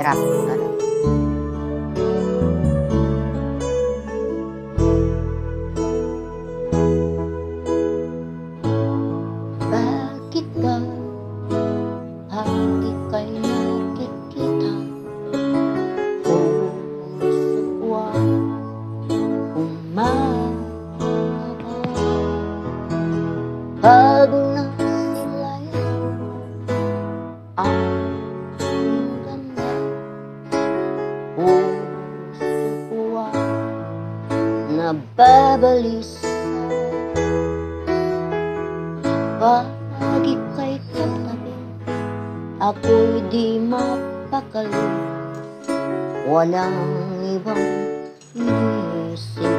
mahirap. Ano? Bakit ba hindi kayo nakikita? Puso ko ay umahaba. Pag nasilayan ang ganda, puso ko ay nababalisa. Pag ika'y katabi, ako'y di mapakali. Walang ibang inisip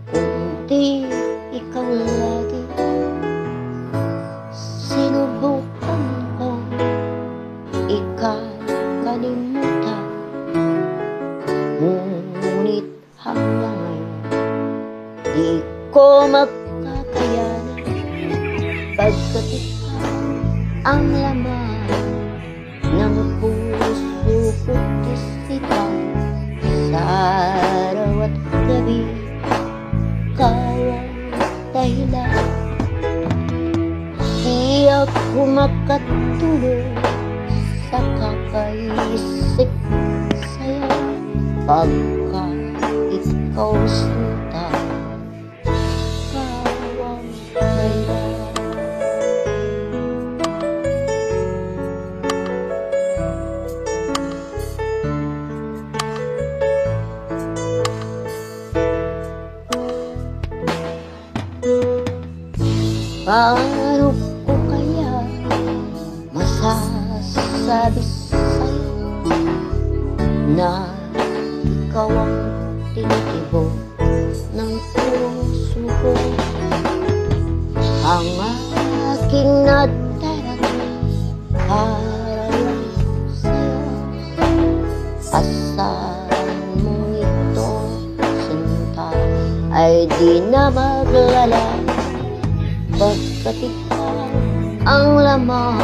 kundi ikaw lagi. Sinubukan kong ikakalimutan, ngunit hanggang ngayon di ko makakayanan. Pagkat ikaw ang laman ng puso ko't isipan, sa araw at gabi ikaw ang dahilan. Di ako makatulog sa kakaisip sa'yo, pagkat ikaw sinta, ikaw ang dahilan. Paano ko kaya masasabi sa'yo na ikaw ang tinitibok ng puso ko? Ang aking nadarama para lang sa'yo. Asahan mo ito, sinta, ay di na maglala. Pagkat ikaw ang laman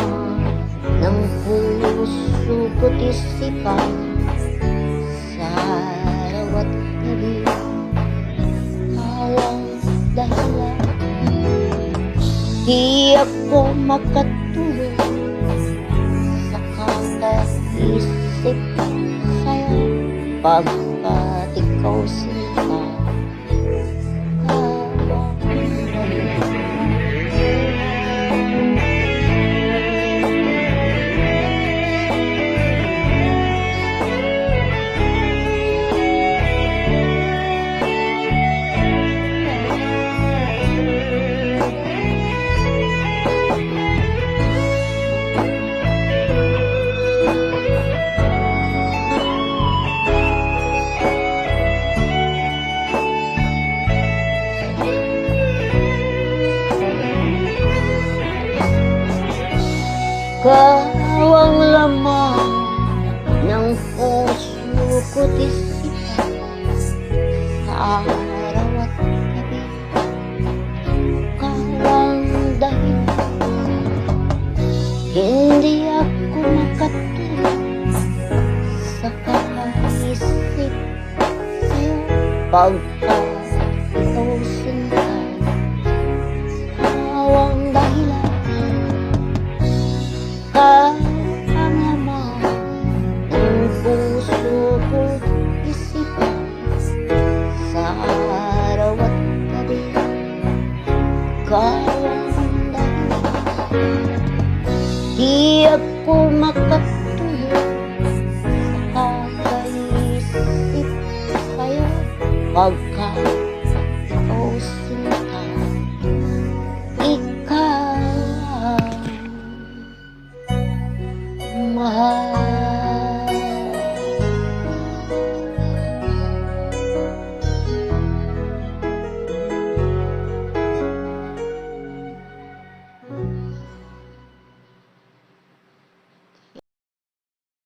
ng puso ko't isipan, sa araw at gabi ikaw ang dahilan. Di ako makatulog sa kakaisip sa'yo, pagkat ikaw sinta, ikaw ang laman ng puso ko't isipan, sa araw at gabi ikaw ang dahilan. Hindi ako makatulog sa kakaisip sa'yo, pagkat ikaw sinta, ikaw ang dahilan. Ang laman ng puso ko't isipan, sa araw at gabi ikaw ang dahilan. Di ako makatulog sa kakaisip sa'yo, pagkat ikaw sinta.